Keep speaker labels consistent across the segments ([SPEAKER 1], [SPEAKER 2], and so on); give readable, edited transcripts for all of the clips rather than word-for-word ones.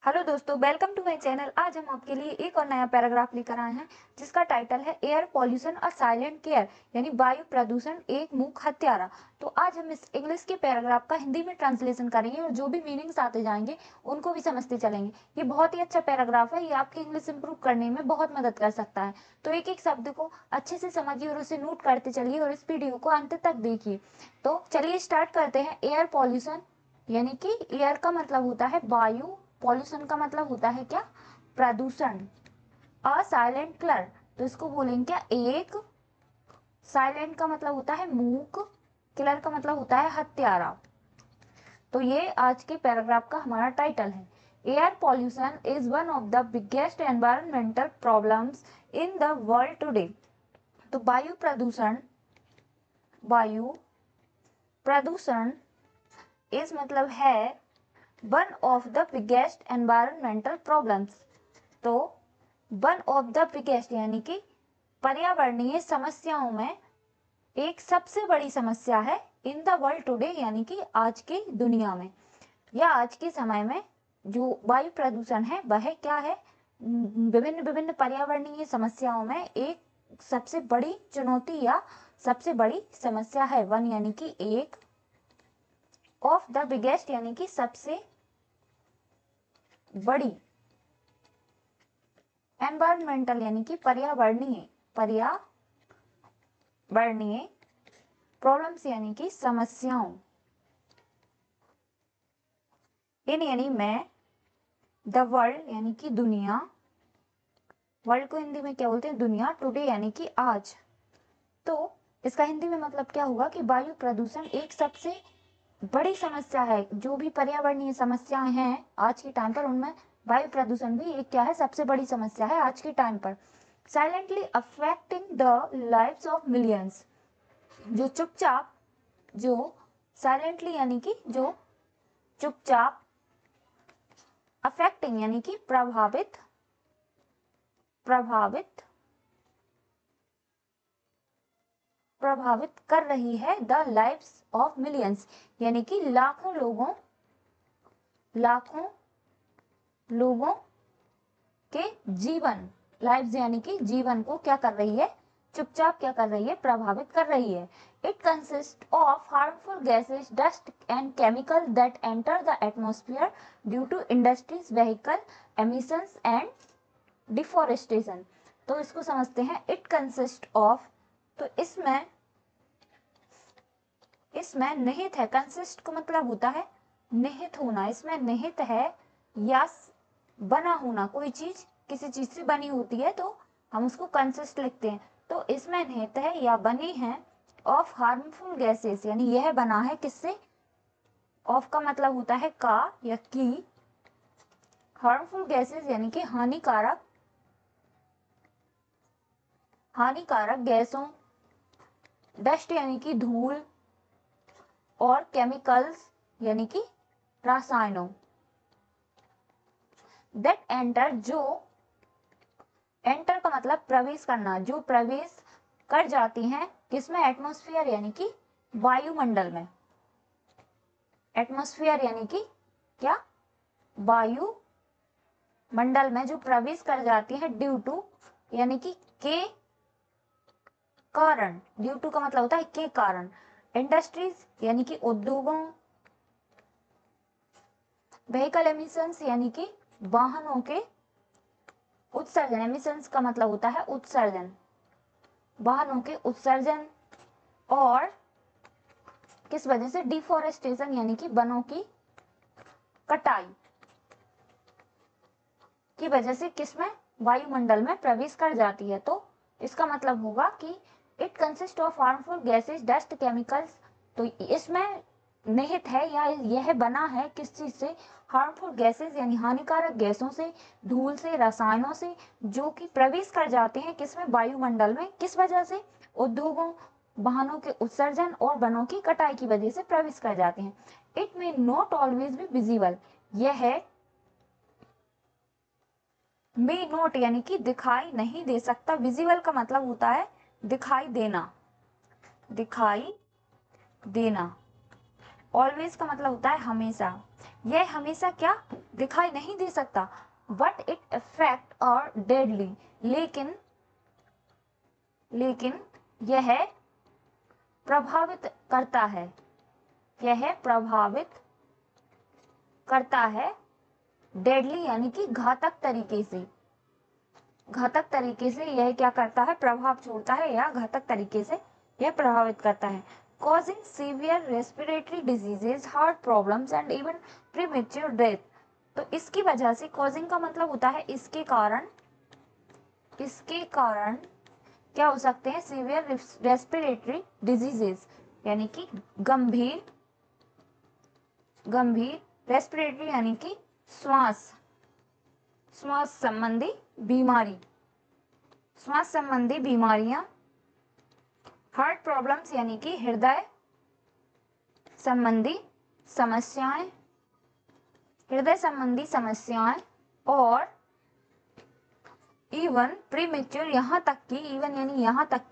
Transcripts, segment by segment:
[SPEAKER 1] Hello दोस्तों, welcome to my channel. आज हम आपके लिए एक और नया पैराग्राफ लेकर आए हैं जिसका टाइटल है एयर पॉल्यूशन और साइलेंट केयर, यानी वायु प्रदूषण एक मूक हत्यारा। तो आज हम इस इंग्लिश के पैराग्राफ का हिंदी में ट्रांसलेशन करेंगे और जो भी मीनिंग्स आते जाएंगे उनको भी समझते चलेंगे। ये बहुत ही अच्छा पैराग्राफ है, ये आपकी इंग्लिश इंप्रूव करने में बहुत मदद कर सकता है। तो एक एक शब्द को अच्छे से समझिए और उसे नोट करते चलिए और इस वीडियो को अंत तक देखिए। तो चलिए स्टार्ट करते हैं। एयर पॉल्यूशन यानी कि एयर का मतलब होता है वायु, पॉल्यूशन का मतलब होता है क्या, प्रदूषण। अ साइलेंट किलर, तो इसको बोलेंगे क्या, एक। साइलेंट का मतलब होता है मूक, किलर का मतलब होता है हत्यारा। तो ये आज के पैराग्राफ का हमारा टाइटल है। Air pollution is one of the biggest environmental problems in the world today. तो वायु प्रदूषण इस मतलब है one of the biggest environmental problems. तो वन ऑफ द बिगेस्ट यानी कि पर्यावरणीय समस्याओं में एक सबसे बड़ी समस्या है इन द वर्ल्ड टुडे, यानी कि आज की दुनिया में या आज के समय में जो वायु प्रदूषण है वह क्या है, विभिन्न विभिन्न पर्यावरणीय समस्याओं में एक सबसे बड़ी चुनौती या सबसे बड़ी समस्या है। वन यानी कि एक, ऑफ द बिगेस्ट यानी कि सबसे बड़ी, एनवायरमेंटल यानी कि पर्यावरणीय प्रॉब्लम्स यानी कि समस्याओं, इन यानी मैं, द वर्ल्ड यानी कि दुनिया, वर्ल्ड को हिंदी में क्या बोलते हैं, दुनिया, टुडे यानी कि आज। तो इसका हिंदी में मतलब क्या हुआ कि वायु प्रदूषण एक सबसे बड़ी समस्या है। जो भी पर्यावरणीय समस्याएं हैं आज के टाइम पर, उनमें वायु प्रदूषण भी एक क्या है, सबसे बड़ी समस्या है आज के टाइम पर। Silently affecting the lives of millions, जो चुपचाप, जो साइलेंटली यानी कि जो चुपचाप, अफेक्टिंग यानी कि प्रभावित कर रही है द लाइव्स ऑफ मिलियंस, यानी कि लाखों लोगों के जीवन, लाइव्स यानी कि जीवन को क्या कर रही है, चुपचाप क्या कर रही है, प्रभावित कर रही है। It consist of harmful gases, dust and chemical that enter the atmosphere due to industries, vehicle emissions and deforestation. तो इसको समझते हैं। इट कंसिस्ट ऑफ, तो इसमें निहित है। कंसिस्ट का मतलब होता है निहित होना, इसमें निहित है या बना होना। कोई चीज किसी चीज से बनी होती है तो हम उसको कंसिस्ट लिखते हैं। तो इसमें निहित है या बनी है ऑफ हार्मफुल गैसेस, यानी यह बना है किससे, ऑफ का मतलब होता है का या की, हार्मफुल गैसेस यानी कि हानिकारक गैसों, डस्ट यानी कि धूल, और केमिकल्स यानी कि रसायनों, दैट एंटर, जो एंटर का मतलब प्रवेश करना, जो प्रवेश कर जाती हैं किसमें, एटमॉस्फेयर यानी कि वायुमंडल में। एटमॉस्फेयर यानी कि क्या, वायु मंडल में जो प्रवेश कर जाती है, ड्यू टू यानी कि के कारण, ड्यू टू का मतलब होता है के कारण, इंडस्ट्रीज यानी कि उद्योगों, व्हीकल एमिशंस यानी कि वाहनों के उत्सर्जन, एमिशंस का मतलब होता है उत्सर्जन, वाहनों के उत्सर्जन, और किस वजह से, डिफोरेस्टेशन यानी कि वनों की कटाई की वजह से किसमें, वायुमंडल में प्रवेश कर जाती है। तो इसका मतलब होगा कि it consist of harmful gases, dust, chemicals. तो इसमें निहित है या यह बना है किस चीज से, हार्मफुल गैसेज यानी हानिकारक गैसों से, धूल से, रसायनों से, जो कि प्रवेश कर जाते हैं किसमें, वायुमंडल में। किस वजह से, उद्योगों, वाहनों के उत्सर्जन और वनों की कटाई की वजह से प्रवेश कर जाते हैं। It may not always be visible, यह मे नोट यानी कि दिखाई नहीं दे सकता। विजिबल का मतलब होता है दिखाई देना, दिखाई देना। ऑलवेज का मतलब होता है हमेशा। यह हमेशा क्या दिखाई नहीं दे सकता, बट इट अफेक्ट और डेडली, लेकिन यह प्रभावित करता है, यह प्रभावित करता है डेडली यानी कि घातक तरीके से, घातक तरीके से यह क्या करता है, प्रभाव छोड़ता है या घातक तरीके से यह प्रभावित करता है। Causing severe respiratory diseases, heart problems and even premature death. तो इसकी वजह से, कॉजिंग का मतलब होता है इसके कारण क्या हो सकते हैं, सीवियर रेस्पिरेटरी डिजीजेज यानी कि गंभीर रेस्पिरेटरी यानी कि श्वास संबंधी बीमारियां, हार्ट प्रॉब्लम्स यानी कि हृदय संबंधी समस्याएं, और इवन प्रीमेच्योर, यहाँ तक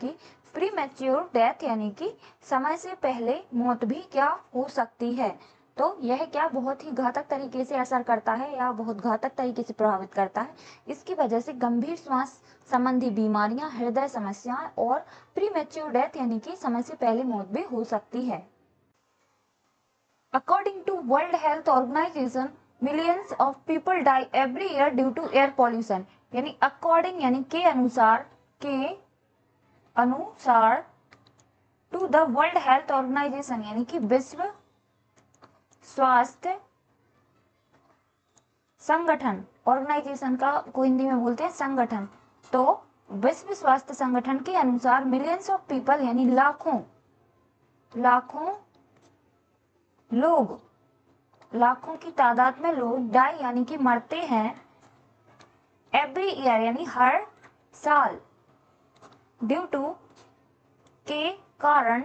[SPEAKER 1] कि प्रीमेच्योर डेथ यानी कि समय से पहले मौत भी क्या हो सकती है। तो यह क्या बहुत ही घातक तरीके से असर करता है या बहुत घातक तरीके से प्रभावित करता है। इसकी वजह से गंभीर श्वास संबंधी बीमारियां, हृदय समस्याएं और प्रीमेच्योर डेथ यानी कि समय से पहले मौत भी हो सकती है। According to World Health Organization, millions of people die every year due to air pollution. यानी according यानी के अनुसार to the World Health Organization यानी कि विश्व स्वास्थ्य संगठन, ऑर्गेनाइजेशन का को हिंदी में बोलते हैं संगठन। तो विश्व स्वास्थ्य संगठन के अनुसार मिलियंस ऑफ पीपल यानी लाखों की तादाद में लोग डाई यानी कि मरते हैं, एवरी ईयर यानी हर साल, ड्यू टू के कारण,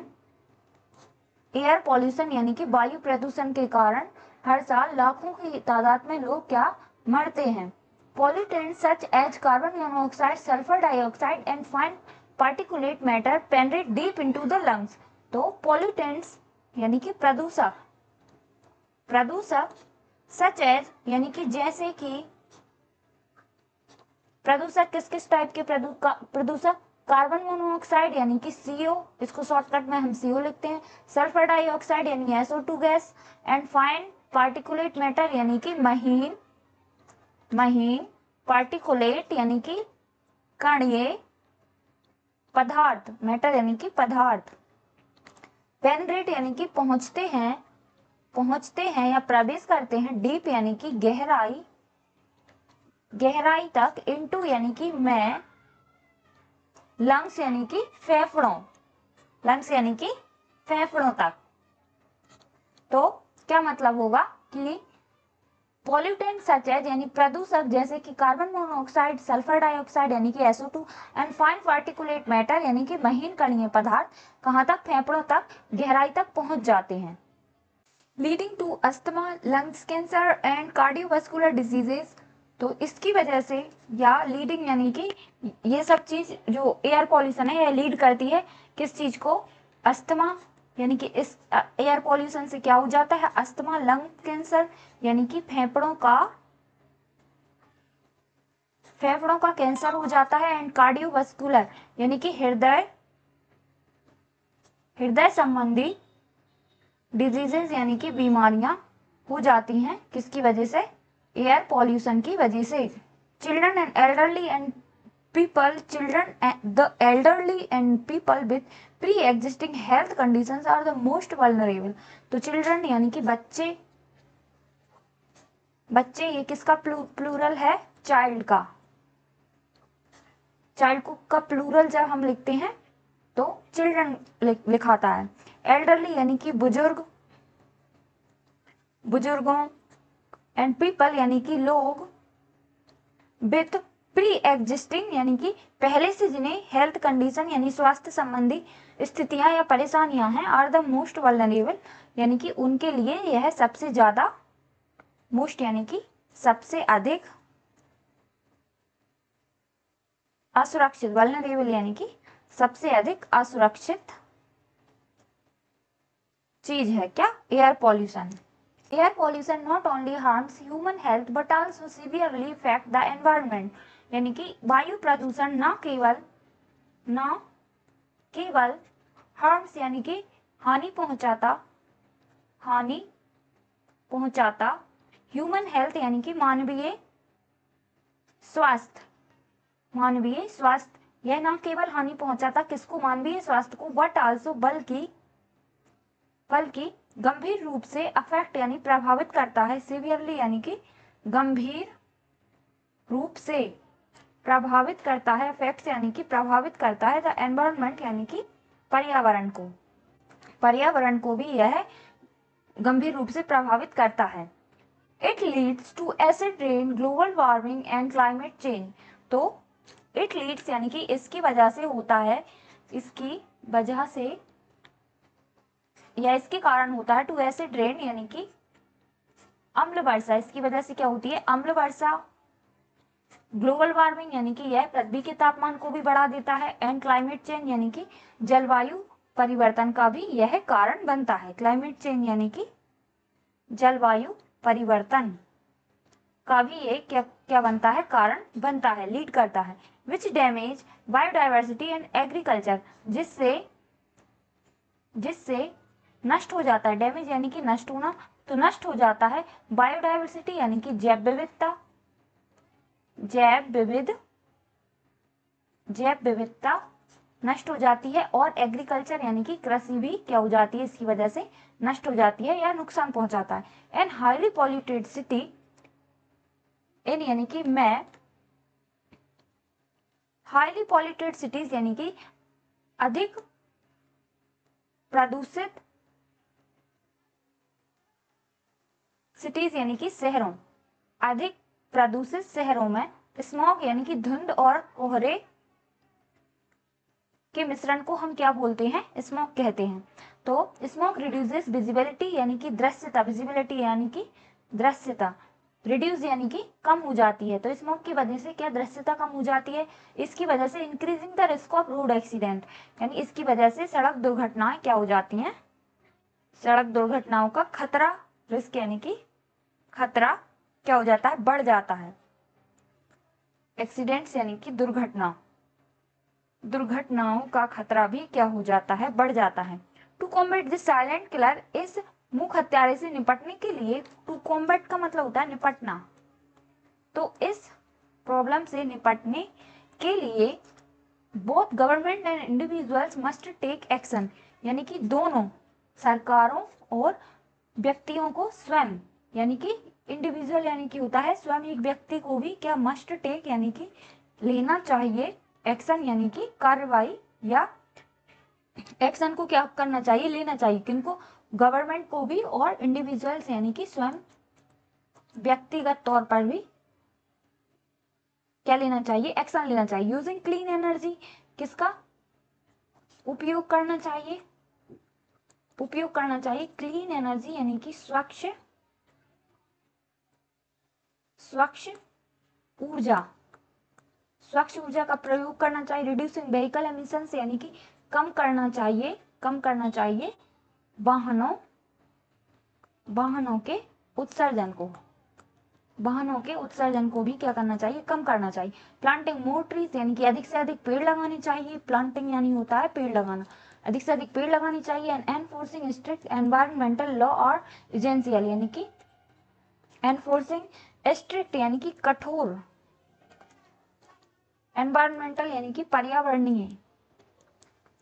[SPEAKER 1] एयर पॉल्यूशन यानी कि वायु प्रदूषण के कारण हर साल लाखों की तादाद में लोग क्या मरते हैं। Pollutants such as carbon monoxide, sulphur dioxide and fine particulate matter penetrate deep into the lungs. तो पॉल्यूटेंट्स यानी कि प्रदूषक सच एज यानी कि जैसे कि, प्रदूषक किस टाइप के प्रदूषक, कार्बन मोनोऑक्साइड यानी कि CO, इसको शॉर्टकट में हम CO लिखते हैं, सल्फर डाइऑक्साइड यानी SO2 gas, and fine particulate matter यानी कि महीन पार्टिकुलेट यानी कि कणीय पदार्थ, मैटर यानी कि पदार्थ, पेनिट्रेट यानी कि पहुंचते हैं या प्रवेश करते हैं, डीप यानी कि गहराई तक, इनटू यानी कि में, लंग्स यानी कि फेफड़ों तक। तो क्या मतलब होगा कि पॉल्यूटेंट सच एज यानी प्रदूषक जैसे कि कार्बन मोनोऑक्साइड, सल्फर डाइऑक्साइड यानी कि SO2 and fine particulate matter यानी कि महीन कणीय पदार्थ कहाँ तक, फेफड़ों तक, गहराई तक पहुंच जाते हैं, leading to asthma, lungs cancer and cardiovascular diseases. तो इसकी वजह से, या लीडिंग यानी कि ये सब चीज जो एयर पॉल्यूशन है यह लीड करती है किस चीज को, अस्थमा यानी कि इस एयर पॉल्यूशन से क्या हो जाता है, अस्थमा, लंग कैंसर यानी कि फेफड़ों का कैंसर हो जाता है, एंड कार्डियोवास्कुलर यानी कि हृदय संबंधी डिजीजेस यानी कि बीमारियां हो जाती हैं किसकी वजह से, एयर पॉल्यूशन की वजह से। Children and elderly and the elderly and people with pre-existing health conditions are the most vulnerable। तो चिल्ड्रन यानी कि बच्चे ये किसका प्लूरल है, चाइल्ड का प्लूरल जब हम लिखते हैं तो चिल्ड्रन लिखाता है। एल्डरली यानी कि बुजुर्गों, एंड पीपल यानी कि लोग, विथ प्री एग्जिस्टिंग यानी कि पहले से जिन्हें हेल्थ कंडीशन यानी स्वास्थ्य संबंधी स्थितियां या परेशानियां हैं, आर द मोस्ट वल्नरेबल यानी कि उनके लिए यह सबसे ज्यादा, मोस्ट यानी कि सबसे अधिक, असुरक्षित, वल्नरेबल यानी कि सबसे अधिक असुरक्षित चीज है। क्या? Air pollution. Air pollution not only harms human health but also severely effect the environment, यानी कि वायु प्रदूषण न केवल हार्म्स यानी कि हानि पहुंचाता ह्यूमन हेल्थ यानी कि मानवीय स्वास्थ्य, यह न केवल हानि पहुंचाता किसको? मानवीय स्वास्थ्य को, बट आल्सो बल्कि गंभीर रूप से अफेक्ट यानी प्रभावित करता है, सीवियरली यानी कि गंभीर रूप से प्रभावित करता है, अफेक्ट यानी कि प्रभावित करता है द एनवायरनमेंट यानी कि पर्यावरण को भी यह गंभीर रूप से प्रभावित करता है। It leads to acid rain, global warming and climate change. तो इट लीड्स यानी कि इसकी वजह से होता है, इसकी वजह से या इसके कारण होता है टू एसिड रेन यानी कि अम्ल वर्षा। इसकी वजह से क्या होती है? अम्ल वर्षा। ग्लोबल वार्मिंग यानी कि यह पृथ्वी के तापमान को भी बढ़ा देता है, एंड क्लाइमेट चेंज यानी कि जलवायु परिवर्तन का भी यह कारण बनता है। क्लाइमेट चेंज यानी कि जलवायु परिवर्तन का भी ये क्या बनता है? कारण बनता है, लीड करता है। विच डैमेज बायोडाइवर्सिटी एंड एग्रीकल्चर, जिससे नष्ट हो जाता है। डैमेज यानी कि नष्ट होना, तो नष्ट हो जाता है बायोडाइवर्सिटी यानी कि जैव विविधता नष्ट हो जाती है, और एग्रीकल्चर यानी कि कृषि भी क्या हो जाती है? इसकी वजह से नष्ट हो जाती है या नुकसान पहुंचाता है। And highly polluted city in यानी कि मैं हाईली पॉल्यूटेड सिटीज यानी कि अधिक प्रदूषित सिटीज यानी कि शहरों, अधिक प्रदूषित शहरों में स्मॉग यानी कि धुंध और कोहरे के मिश्रण को हम क्या बोलते हैं? स्मॉग कहते हैं। तो स्मॉग रिड्यूसेस विजिबिलिटी यानी कि दृश्यता, विजिबिलिटी यानी कि दृश्यता, रिड्यूस यानी कि कम हो जाती है। तो स्मॉग की वजह से क्या दृश्यता कम हो जाती है? इसकी वजह से increasing the risk of road accident, यानी इसकी वजह से सड़क दुर्घटनाएं क्या हो जाती हैं? सड़क दुर्घटनाओं का खतरा, रिस्क यानी कि खतरा क्या हो जाता है? बढ़ जाता है। एक्सीडेंट्स यानी कि दुर्घटनाओं का खतरा भी क्या हो जाता है? बढ़ जाता है। To combat this silent killer, इस मुख्य हत्यारे से निपटने के लिए, टू कॉम्बैट का मतलब होता है निपटना, तो इस प्रॉब्लम से निपटने के लिए both government and individuals must take action, यानी कि दोनों सरकारों और व्यक्तियों को स्वयं, यानी कि इंडिविजुअल यानी कि होता है स्वयं, एक व्यक्ति को भी क्या मस्ट टेक यानी कि लेना चाहिए, एक्शन यानी कि कार्रवाई, या एक्शन को क्या करना चाहिए? लेना चाहिए। किनको? गवर्नमेंट को भी, और इंडिविजुअल्स यानी कि स्वयं व्यक्तिगत तौर पर भी क्या लेना चाहिए? एक्शन लेना चाहिए। यूजिंग क्लीन एनर्जी, किसका उपयोग करना चाहिए? क्लीन एनर्जी यानी कि स्वच्छ ऊर्जा का प्रयोग करना चाहिए। रिड्यूसिंग व्हीकल एमिशंस यानी कि कम करना चाहिए वाहनों के उत्सर्जन को भी क्या करना चाहिए? कम करना चाहिए। प्लांटिंग मोर ट्रीज यानी कि अधिक से अधिक पेड़ लगाने चाहिए। प्लांटिंग यानी होता है पेड़ लगाना, अधिक से अधिक पेड़ लगानी चाहिए। And enforcing strict environmental law और एजेंसियल, यानी कि एनफोर्सिंग स्ट्रिक्ट यानी कि कठोर, एनवायरमेंटल यानी कि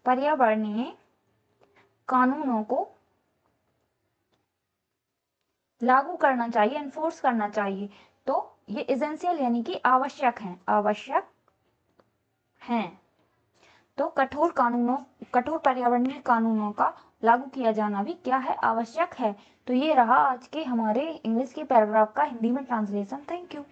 [SPEAKER 1] पर्यावरणीय कानूनों को लागू करना चाहिए, एनफोर्स करना चाहिए। तो ये एसेंशियल यानी कि आवश्यक हैं। तो कठोर पर्यावरणीय कानूनों का लागू किया जाना भी क्या है? आवश्यक है। तो ये रहा आज के हमारे इंग्लिश के पैराग्राफ का हिंदी में ट्रांसलेशन। Thank you.